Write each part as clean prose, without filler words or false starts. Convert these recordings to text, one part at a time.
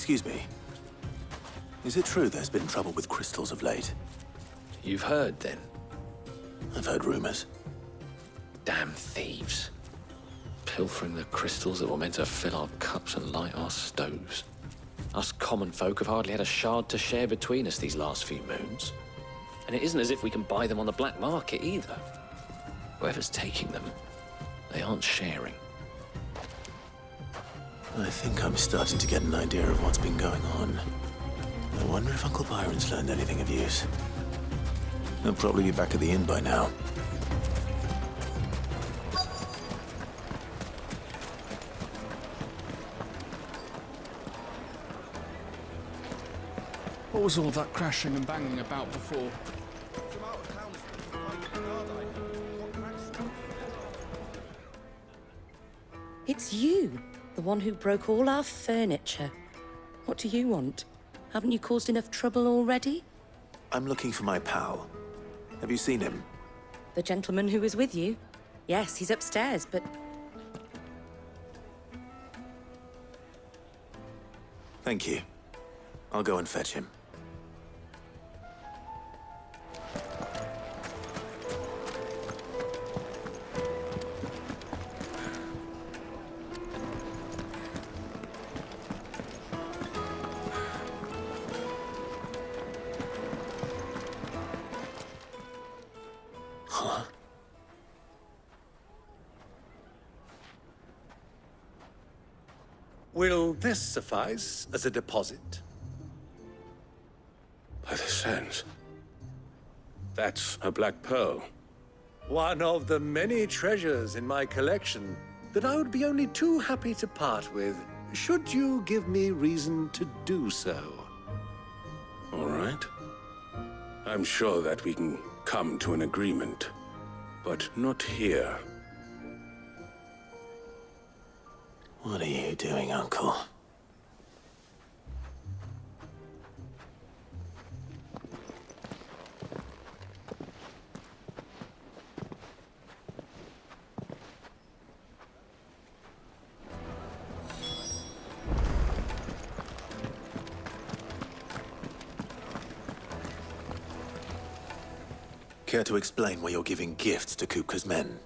Excuse me. Is it true there's been trouble with crystals of late? You've heard, then? I've heard rumors. Damn thieves. Pilfering the crystals that were meant to fill our cups and light our stoves. Us common folk have hardly had a shard to share between us these last few moons. And it isn't as if we can buy them on the black market either. Whoever's taking them, they aren't sharing. I think I'm starting to get an idea of what's been going on. I wonder if Uncle Byron's learned anything of use. He'll probably be back at the inn by now. What was all that crashing and banging about before? It's you, the one who broke all our furniture. What do you want? Haven't you caused enough trouble already? I'm looking for my pal. Have you seen him? The gentleman who was with you? Yes, he's upstairs, but... Thank you. I'll go and fetch him. Will this suffice as a deposit? By the sands. That's a black pearl. One of the many treasures in my collection that I would be only too happy to part with, should you give me reason to do so. All right. I'm sure that we can come to an agreement, but not here. What are you doing, Uncle? Care to explain why you're giving gifts to Kupka's men?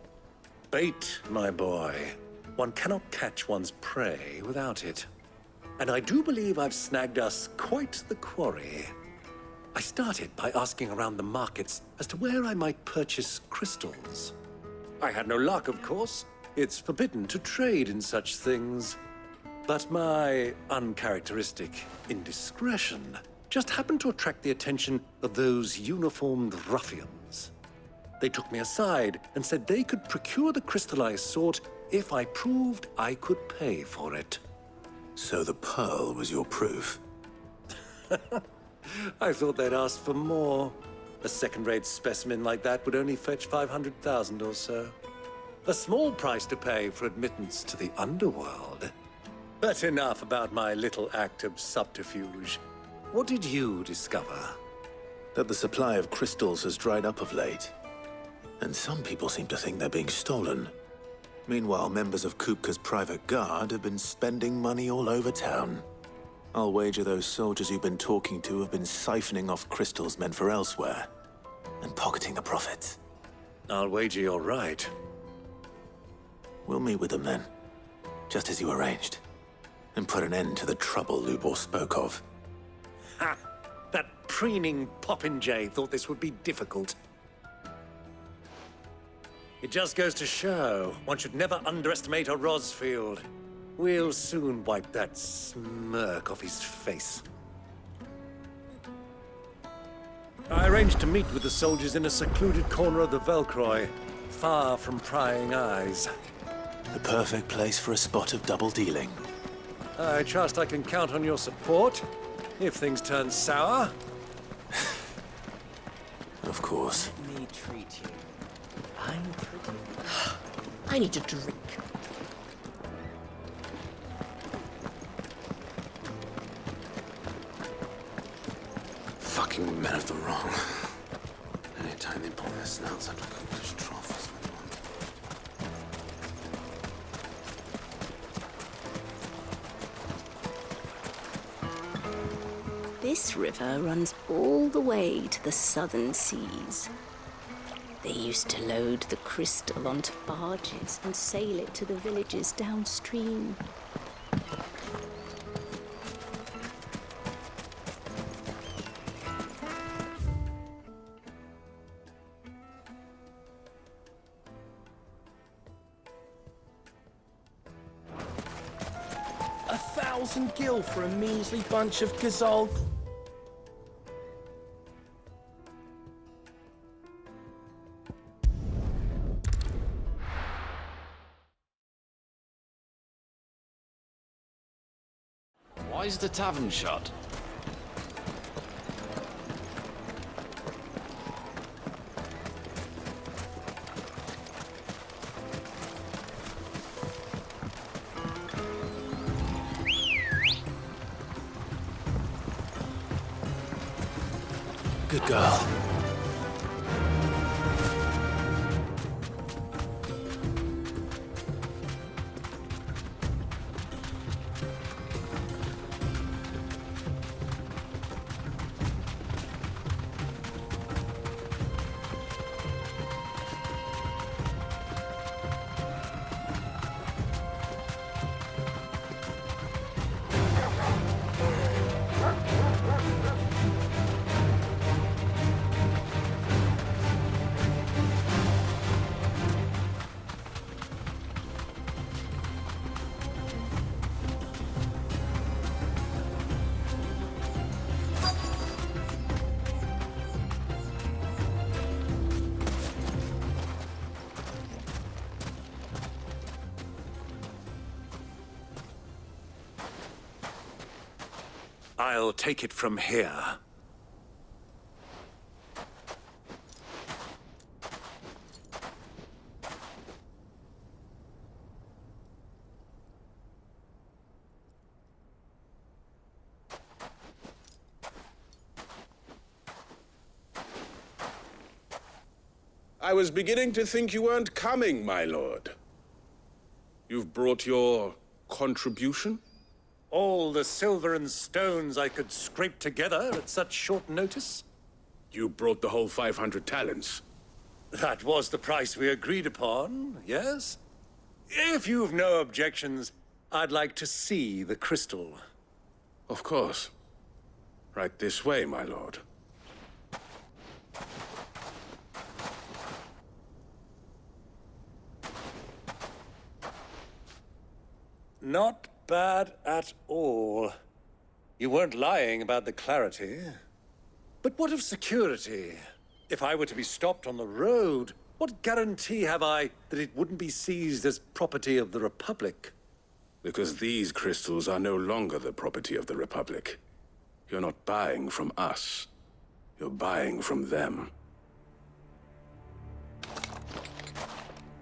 Bait, my boy. One cannot catch one's prey without it. And I do believe I've snagged us quite the quarry. I started by asking around the markets as to where I might purchase crystals. I had no luck, of course. It's forbidden to trade in such things. But my uncharacteristic indiscretion just happened to attract the attention of those uniformed ruffians. They took me aside and said they could procure the crystal I sought if I proved I could pay for it. So the pearl was your proof? I thought they'd ask for more. A second-rate specimen like that would only fetch 500,000 or so. A small price to pay for admittance to the underworld. But enough about my little act of subterfuge. What did you discover? That the supply of crystals has dried up of late. And some people seem to think they're being stolen. Meanwhile, members of Kupka's private guard have been spending money all over town. I'll wager those soldiers you've been talking to have been siphoning off crystals meant for elsewhere, and pocketing the profits. I'll wager you're right. We'll meet with them then, just as you arranged, and put an end to the trouble Lubor spoke of. Ha! That preening popinjay thought this would be difficult. It just goes to show, one should never underestimate a Rosfield. We'll soon wipe that smirk off his face. I arranged to meet with the soldiers in a secluded corner of the Velcroy, far from prying eyes. The perfect place for a spot of double dealing. I trust I can count on your support, if things turn sour. Of course. Let me treat you. I'm pretty. I need a drink. Fucking men of the wrong. Anytime they pull their snouts out like Kupka's trophies with one. This river runs all the way to the southern seas. They used to load the crystal onto barges and sail it to the villages downstream. $1,000 for a measly bunch of gazelle. Why is the tavern shut? Good girl. I'll take it from here. I was beginning to think you weren't coming, my lord. You've brought your contribution? All the silver and stones I could scrape together at such short notice? You brought the whole 500 talents. That was the price we agreed upon, yes? If you've no objections, I'd like to see the crystal. Of course. Right this way, my lord. Not bad at all. You weren't lying about the clarity. But what of security? If I were to be stopped on the road, what guarantee have I that it wouldn't be seized as property of the Republic? Because these crystals are no longer the property of the Republic. You're not buying from us. You're buying from them.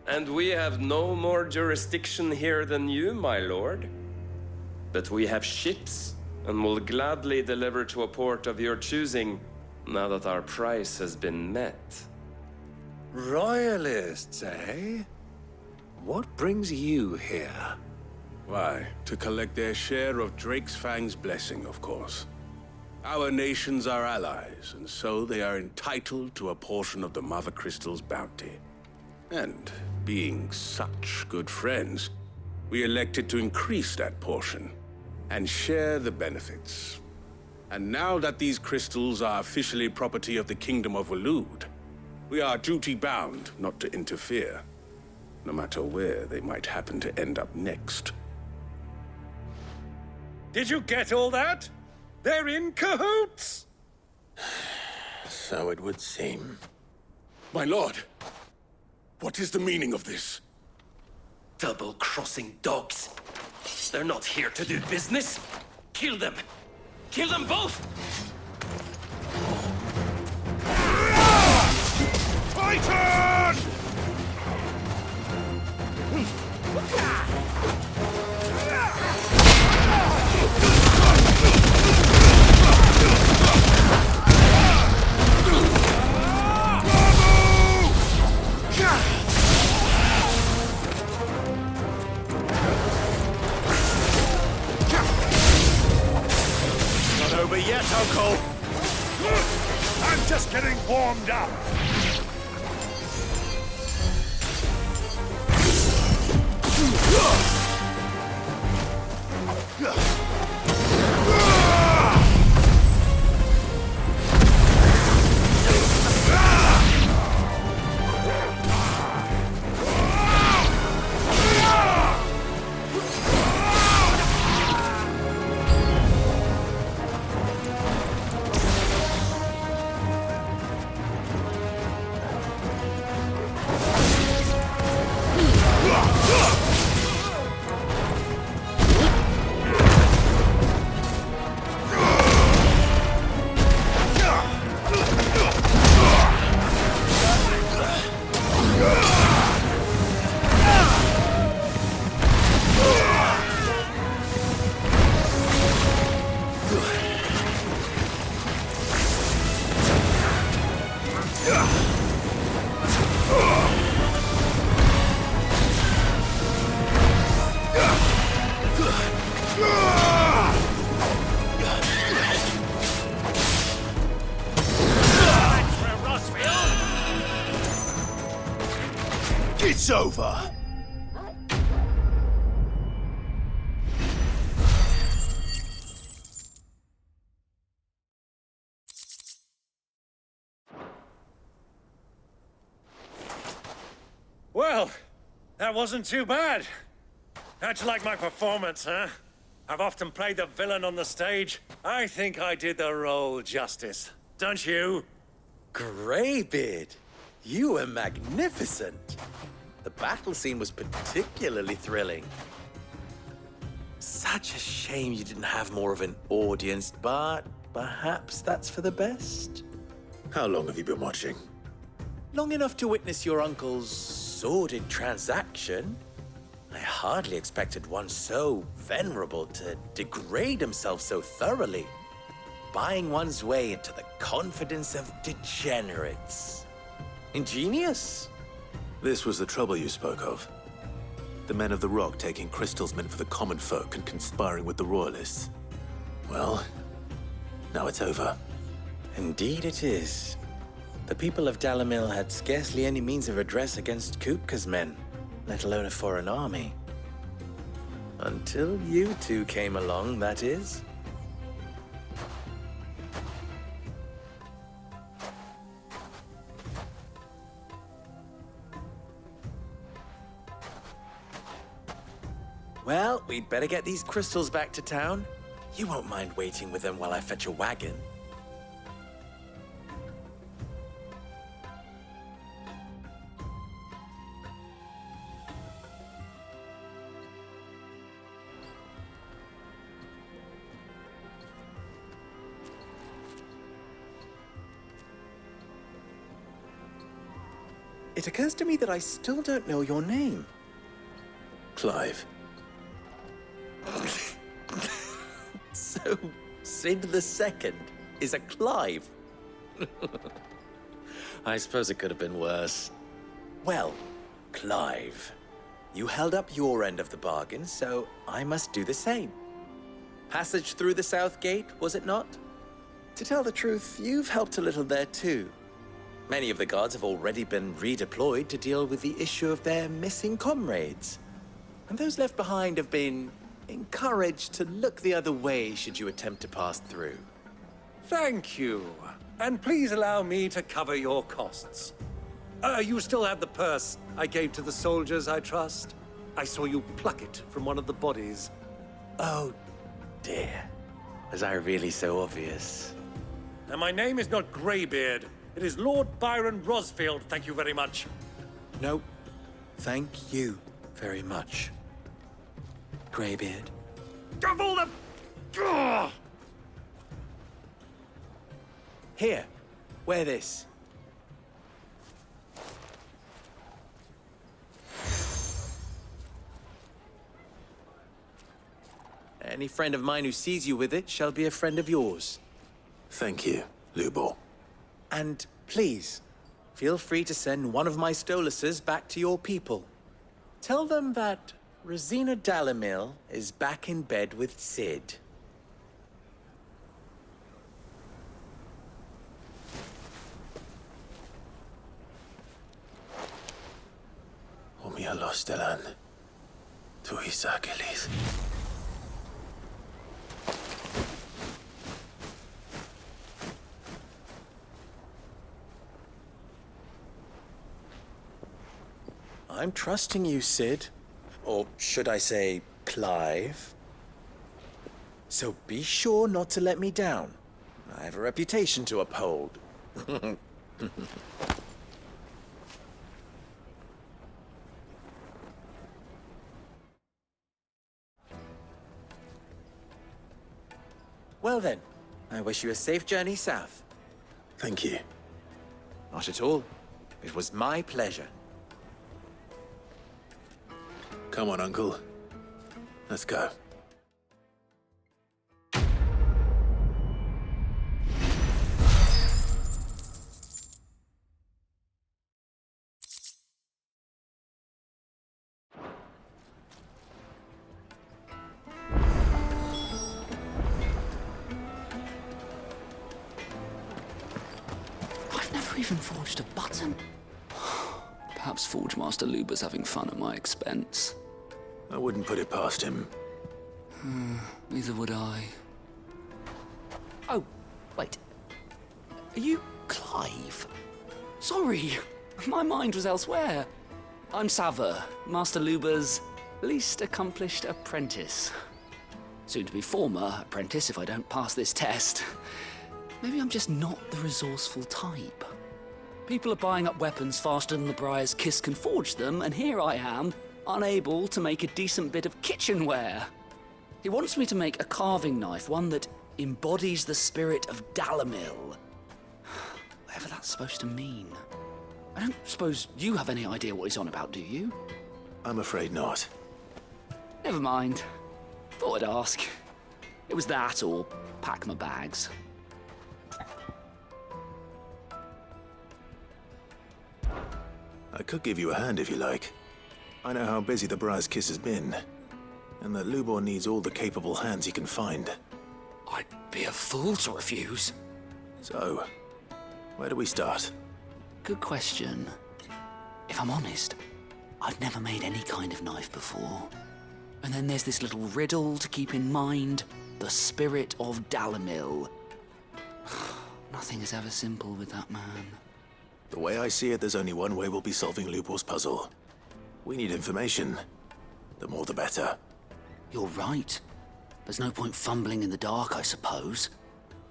And we have no more jurisdiction here than you, my lord. But we have ships, and will gladly deliver to a port of your choosing, now that our price has been met. Royalists, eh? What brings you here? Why, to collect their share of Drake's Fang's blessing, of course. Our nations are allies, and so they are entitled to a portion of the Mother Crystal's bounty. And being such good friends, we elected to increase that portion and share the benefits. And now that these crystals are officially property of the Kingdom of Waloed, we are duty-bound not to interfere, no matter where they might happen to end up next. Did you get all that? They're in cahoots! So it would seem. My lord, what is the meaning of this? Double-crossing dogs. They're not here to do business. Kill them. Kill them both! Titan! Not over yet, Uncle! warmed up. It's over! Well, that wasn't too bad. How'd you like my performance, huh? I've often played the villain on the stage. I think I did the role justice. Don't you? Greybeard, you were magnificent. The battle scene was particularly thrilling. Such a shame you didn't have more of an audience, but perhaps that's for the best. How long have you been watching? Long enough to witness your uncle's sordid transaction. I hardly expected one so venerable to degrade himself so thoroughly, buying one's way into the confidence of degenerates. Ingenious. This was the trouble you spoke of. The men of the Rock taking crystals meant for the common folk and conspiring with the Royalists. Well, now it's over. Indeed it is. The people of Dalamil had scarcely any means of redress against Kupka's men, let alone a foreign army. Until you two came along, that is. Well, we'd better get these crystals back to town. You won't mind waiting with them while I fetch a wagon. It occurs to me that I still don't know your name. Clive. So, Sid the Second is a Clive? I suppose it could have been worse. Well, Clive, you held up your end of the bargain, so I must do the same. Passage through the South Gate, was it not? To tell the truth, you've helped a little there too. Many of the guards have already been redeployed to deal with the issue of their missing comrades. And those left behind have been encouraged to look the other way should you attempt to pass through. Thank you. And please allow me to cover your costs. You still have the purse I gave to the soldiers, I trust? I saw you pluck it from one of the bodies. Oh, dear. Was I really so obvious? And my name is not Greybeard. It is Lord Byron Rosfield, thank you very much. No, thank you very much, Greybeard. Of all the... Ugh! Here, wear this. Any friend of mine who sees you with it shall be a friend of yours. Thank you, Lubor. And please, feel free to send one of my Stoluses back to your people. Tell them that Rosina Dalamil is back in bed with Sid. a los Delan. Tu Isakelis. I'm trusting you, Sid. Or should I say, Clive? So be sure not to let me down. I have a reputation to uphold. Well then, I wish you a safe journey south. Thank you. Not at all. It was my pleasure. Come on, Uncle. Let's go. I've never even forged a button. Perhaps Forge Master Luber's having fun at my expense. I wouldn't put it past him. Neither would I. Oh, wait. Are you Clive? Sorry, my mind was elsewhere. I'm Sava, Master Luber's least accomplished apprentice. Soon to be former apprentice if I don't pass this test. Maybe I'm just not the resourceful type. People are buying up weapons faster than the Briar's Kiss can forge them, and here I am, unable to make a decent bit of kitchenware. He wants me to make a carving knife, one that embodies the spirit of Dalamil. Whatever that's supposed to mean. I don't suppose you have any idea what he's on about, do you? I'm afraid not. Never mind. Thought I'd ask. It was that or pack my bags. I could give you a hand if you like. I know how busy the Briar's Kiss has been, and that Lubor needs all the capable hands he can find. I'd be a fool to refuse. So, where do we start? Good question. If I'm honest, I've never made any kind of knife before. And then there's this little riddle to keep in mind. The spirit of Dalamil. Nothing is ever simple with that man. The way I see it, there's only one way we'll be solving Lubor's puzzle. We need information. The more the better. You're right. There's no point fumbling in the dark, I suppose.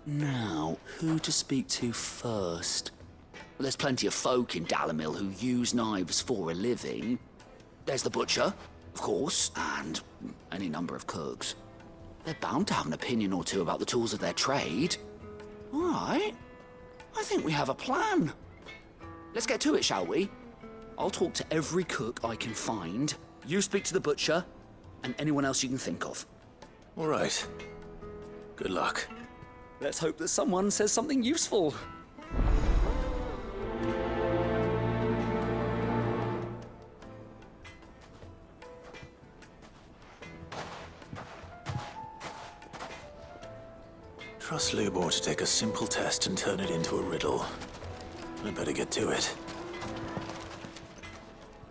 Now, who to speak to first? Well, there's plenty of folk in Dalamil who use knives for a living. There's the butcher, of course, and any number of cooks. They're bound to have an opinion or two about the tools of their trade. All right. I think we have a plan. Let's get to it, shall we? I'll talk to every cook I can find. You speak to the butcher, and anyone else you can think of. All right. Good luck. Let's hope that someone says something useful. Trust Lubor to take a simple test and turn it into a riddle. I better get to it.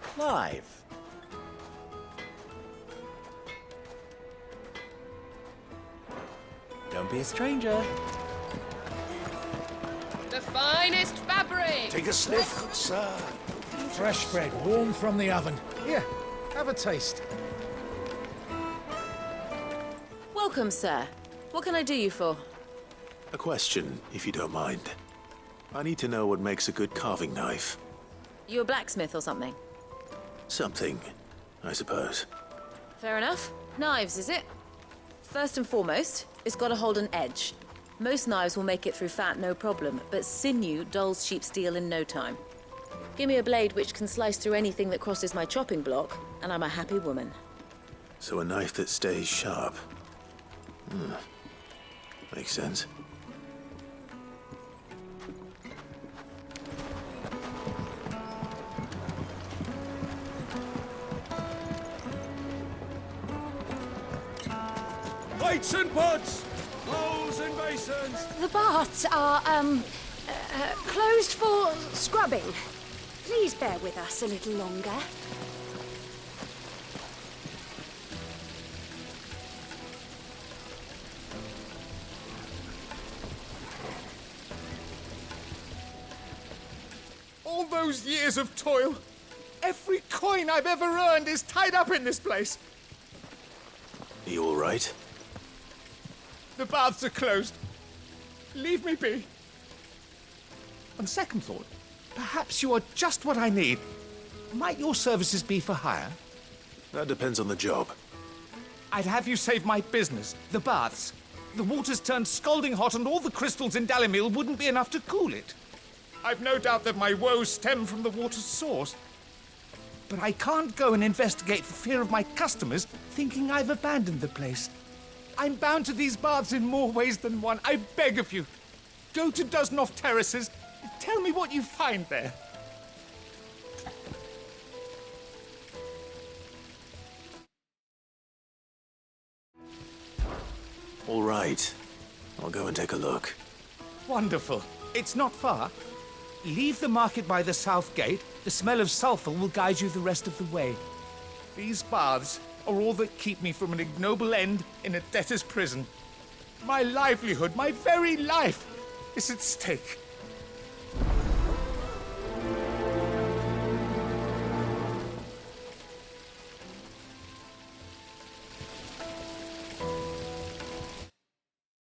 Clive. Don't be a stranger. The finest fabric! Take a sniff, good sir. Fresh bread, warm from the oven. Here, have a taste. Welcome, sir. What can I do you for? A question, if you don't mind. I need to know what makes a good carving knife. You a blacksmith or something? Something, I suppose. Fair enough. Knives, is it? First and foremost, it's got to hold an edge. Most knives will make it through fat, no problem, but sinew dulls cheap steel in no time. Give me a blade which can slice through anything that crosses my chopping block, and I'm a happy woman. So a knife that stays sharp. Makes sense. Plates and pots! Bowls and basins! The baths are, closed for scrubbing. Please bear with us a little longer. those years of toil. Every coin I've ever earned is tied up in this place. Are you all right? The baths are closed. Leave me be. On second thought, perhaps you are just what I need. Might your services be for hire? That depends on the job. I'd have you save my business, the baths. The water's turned scalding hot and all the crystals in Dalimil wouldn't be enough to cool it. I've no doubt that my woes stem from the water's source. But I can't go and investigate for fear of my customers thinking I've abandoned the place. I'm bound to these baths in more ways than one. I beg of you, go to Dusnoff Terraces. Tell me what you find there. All right. I'll go and take a look. Wonderful. It's not far. Leave the market by the south gate. The smell of sulfur will guide you the rest of the way. These baths are all that keep me from an ignoble end in a debtor's prison. My livelihood, my very life, is at stake.